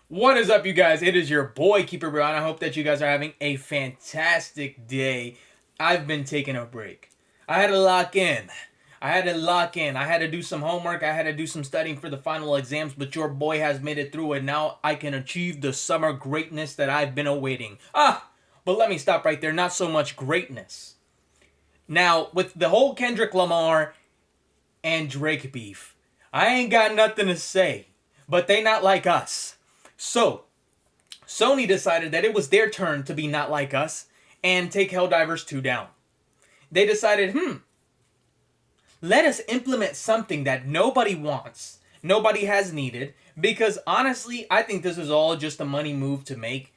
What is up, you guys? It is your boy Keeper Bro, and I hope that you guys are having a fantastic day. I've been taking a break. I had to lock in. I had to do some homework. I had to do some studying for the final exams, but your boy has made it through, and now I can achieve the summer greatness that I've been awaiting. But let me stop right there. Not so much greatness. Now, with the whole Kendrick Lamar and Drake beef, I ain't got nothing to say, but they not like us. So, Sony decided that it was their turn to be not like us and take Helldivers 2 down. They decided, let us implement something that nobody wants, nobody has needed, because honestly, I think this is all just a money move to make.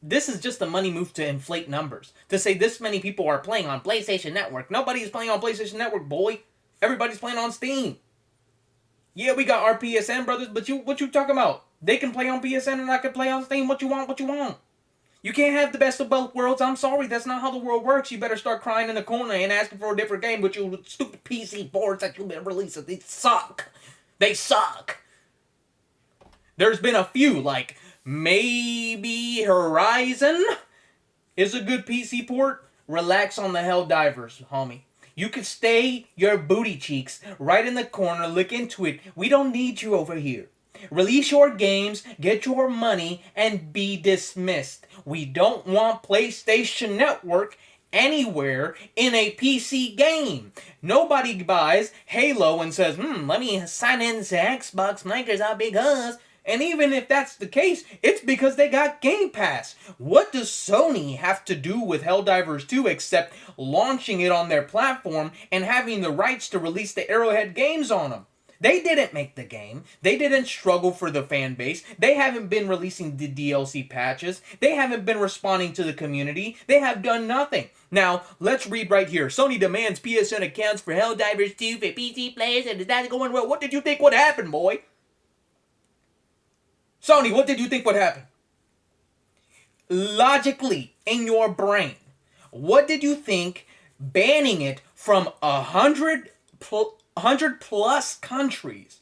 This is just a money move to inflate numbers. To say this many people are playing on PlayStation Network. Nobody is playing on PlayStation Network, boy. Everybody's playing on Steam. Yeah, we got our PSN brothers, but what you talking about? They can play on PSN and I can play on Steam. What you want? What you want? You can't have the best of both worlds. I'm sorry, that's not how the world works. You better start crying in the corner and asking for a different game with your stupid PC boards that you've been releasing. They suck. They suck. There's been a few, like maybe Horizon is a good PC port. Relax on the Helldivers, homie. You can stay your booty cheeks right in the corner, look into it. We don't need you over here. Release your games, get your money, and be dismissed. We don't want PlayStation Network anywhere in a PC game. Nobody buys Halo and says, let me sign in to Xbox Microsoft because... And even if that's the case, it's because they got Game Pass. What does Sony have to do with Helldivers 2 except launching it on their platform and having the rights to release the Arrowhead games on them? They didn't make the game. They didn't struggle for the fan base. They haven't been releasing the DLC patches. They haven't been responding to the community. They have done nothing. Now, let's read right here. Sony demands PSN accounts for Helldivers 2 for PC players, and is that going well? What did you think would happen, boy? Sony, what did you think would happen? Logically, in your brain, what did you think banning it from 100 plus countries,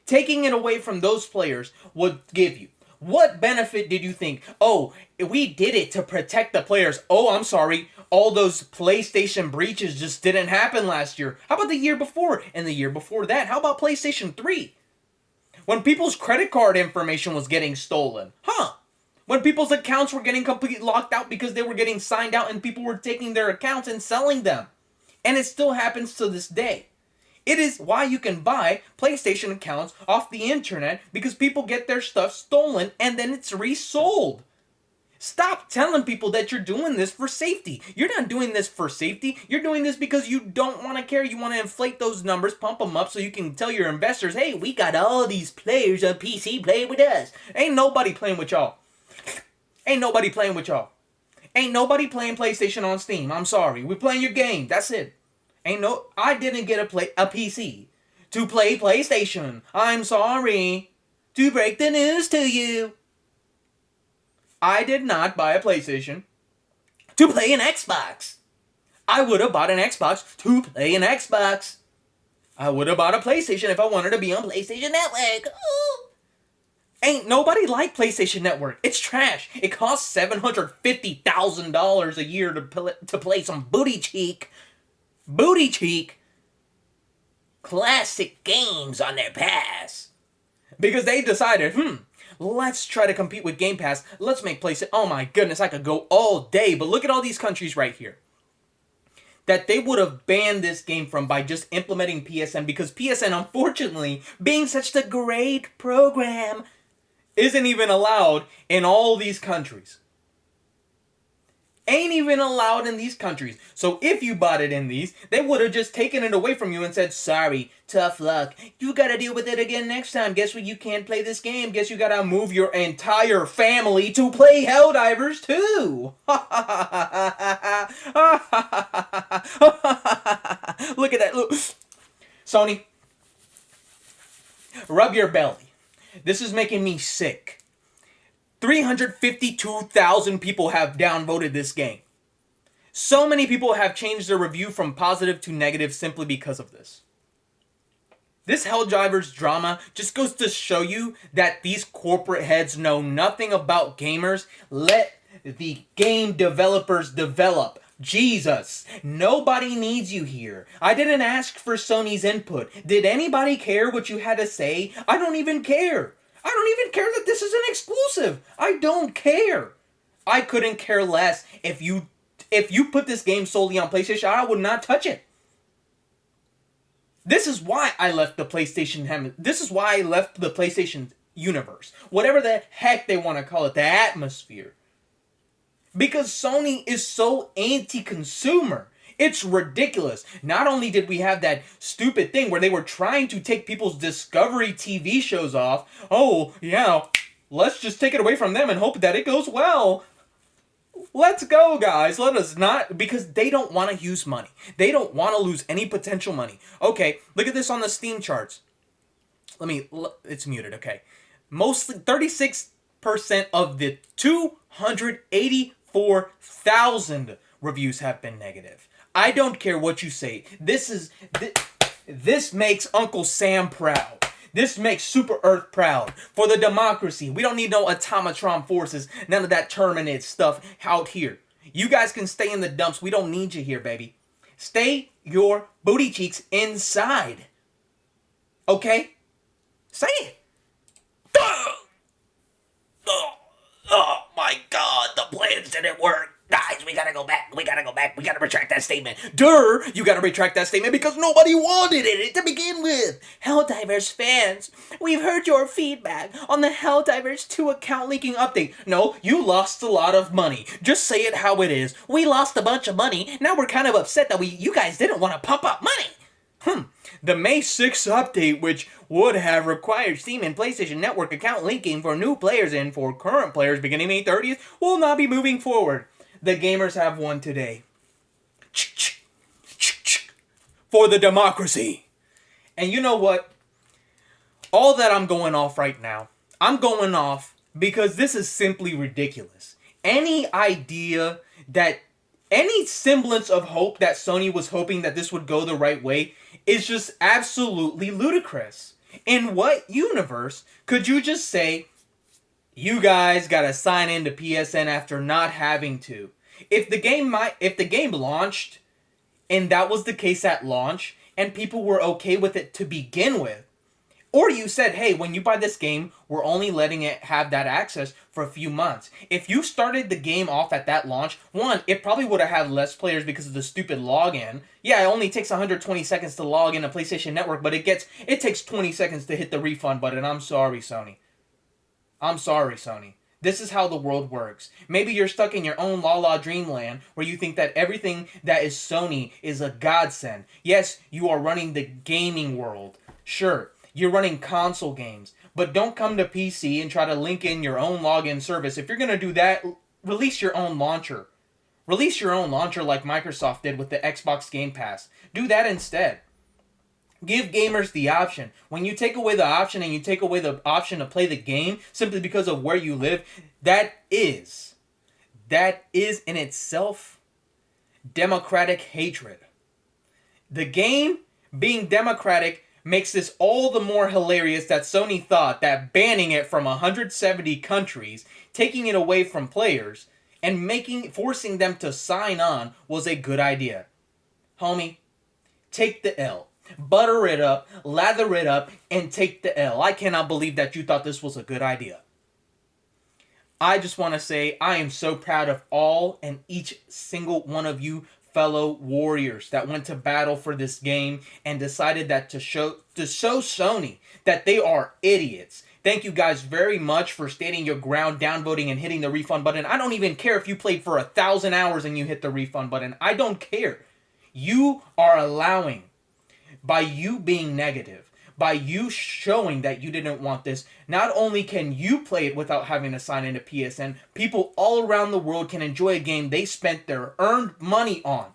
taking it away from those players would give you? What benefit did you think? Oh, we did it to protect the players. Oh, I'm sorry. All those PlayStation breaches just didn't happen last year. How about the year before? And the year before that? How about PlayStation 3? When people's credit card information was getting stolen. When people's accounts were getting completely locked out because they were getting signed out and people were taking their accounts and selling them. And it still happens to this day. It is why you can buy PlayStation accounts off the internet, because people get their stuff stolen and then it's resold. Stop telling people that you're doing this for safety. You're not doing this for safety. You're doing this because you don't want to care. You want to inflate those numbers, pump them up so you can tell your investors, hey, we got all these players on PC playing with us. Ain't nobody playing with y'all. Ain't nobody playing with y'all. Ain't nobody playing PlayStation on Steam. I'm sorry. We're playing your game. That's it. I didn't get a PC to play PlayStation. I'm sorry to break the news to you. I did not buy a PlayStation to play an Xbox. I would have bought an Xbox to play an Xbox. I would have bought a PlayStation if I wanted to be on PlayStation Network. Ooh. Ain't nobody like PlayStation Network. It's trash. It costs $750,000 a year to play some booty cheek classic games on their pass. Because they decided, let's try to compete with Game Pass. Let's make PlayStation. Oh my goodness, I could go all day. But look at all these countries right here that they would have banned this game from by just implementing PSN, because PSN, unfortunately, being such a great program, isn't even allowed in all these countries. Ain't even allowed in these countries. So if you bought it in these, they would have just taken it away from you and said, sorry, tough luck. You gotta deal with it again next time. Guess what? You can't play this game. Guess you gotta move your entire family to play Helldivers 2. Look at that. Look. Sony, rub your belly. This is making me sick. 352,000 people have downvoted this game. So many people have changed their review from positive to negative simply because of this. This Helldivers drama just goes to show you that these corporate heads know nothing about gamers. Let the game developers develop. Jesus, nobody needs you here. I didn't ask for Sony's input. Did anybody care what you had to say? I don't even care. I don't even care that this is an exclusive. I don't care. I couldn't care less if you put this game solely on PlayStation. I would not touch it. This is why I left the PlayStation. This is why I left the PlayStation universe. Whatever the heck they want to call it, the atmosphere. Because Sony is so anti-consumer. It's ridiculous. Not only did we have that stupid thing where they were trying to take people's Discovery TV shows off. Oh, yeah, let's just take it away from them and hope that it goes well. Let's go, guys. Let us not, because they don't want to use money. They don't want to lose any potential money. Okay, look at this on the Steam charts. It's muted, okay. Mostly 36% of the 284,000 reviews have been negative. I don't care what you say. This makes Uncle Sam proud. This makes Super Earth proud. For the democracy. We don't need no automatron forces. None of that Terminated stuff out here. You guys can stay in the dumps. We don't need you here, baby. Stay your booty cheeks inside. Okay? Say it. Oh my God, the plans didn't work. Guys, we gotta go back. We gotta retract that statement. You gotta retract that statement because nobody wanted it to begin with. Helldivers fans, we've heard your feedback on the Helldivers 2 account leaking update. No, you lost a lot of money. Just say it how it is. We lost a bunch of money. Now we're kind of upset that you guys didn't want to pump up money. The May 6th update, which would have required Steam and PlayStation Network account linking for new players and for current players beginning May 30th, will not be moving forward. The gamers have won today. For the democracy. And you know what? All that I'm going off right now, I'm going off because this is simply ridiculous. Any semblance of hope that Sony was hoping that this would go the right way is just absolutely ludicrous. In what universe could you just say, you guys gotta sign into PSN after not having to? If the game launched, and that was the case at launch, and people were okay with it to begin with, or you said, hey, when you buy this game, we're only letting it have that access for a few months. If you started the game off at that launch, one, it probably would have had less players because of the stupid login. Yeah, it only takes 120 seconds to log in a PlayStation Network, but it takes 20 seconds to hit the refund button. I'm sorry, Sony. This is how the world works. Maybe you're stuck in your own la-la dreamland where you think that everything that is Sony is a godsend. Yes, you are running the gaming world. Sure. You're running console games, but don't come to PC and try to link in your own login service. If you're going to do that, release your own launcher. Release your own launcher like Microsoft did with the Xbox Game Pass. Do that instead. Give gamers the option. When you take away the option and you take away the option to play the game simply because of where you live, that is in itself democratic hatred. The game being democratic makes this all the more hilarious that Sony thought that banning it from 170 countries, taking it away from players, and forcing them to sign on was a good idea. Homie, take the L. Butter it up, lather it up, and take the L. I cannot believe that you thought this was a good idea. I just want to say I am so proud of all and each single one of you fellow warriors that went to battle for this game and decided that to show Sony that they are idiots. Thank you guys very much for standing your ground, downvoting, and hitting the refund button. I don't even care if you played for 1,000 hours and you hit the refund button. I don't care. You are allowing, by you being negative, by you showing that you didn't want this, not only can you play it without having to sign into PSN, people all around the world can enjoy a game they spent their earned money on.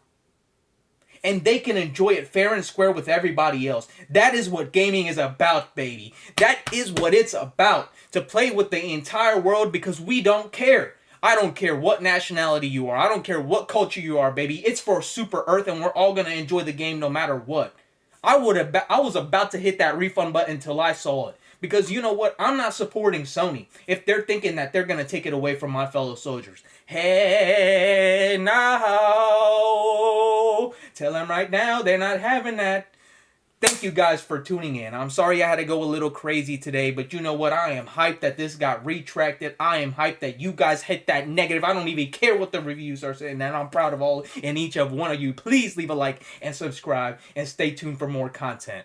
And they can enjoy it fair and square with everybody else. That is what gaming is about, baby. That is what it's about. To play with the entire world because we don't care. I don't care what nationality you are. I don't care what culture you are, baby. It's for Super Earth and we're all going to enjoy the game no matter what. I was about to hit that refund button until I saw it. Because you know what? I'm not supporting Sony if they're thinking that they're going to take it away from my fellow soldiers. Hey, now. Tell them right now they're not having that. Thank you guys for tuning in. I'm sorry I had to go a little crazy today, but you know what? I am hyped that this got retracted. I am hyped that you guys hit that negative. I don't even care what the reviews are saying, and I'm proud of all and each of one of you. Please leave a like and subscribe and stay tuned for more content.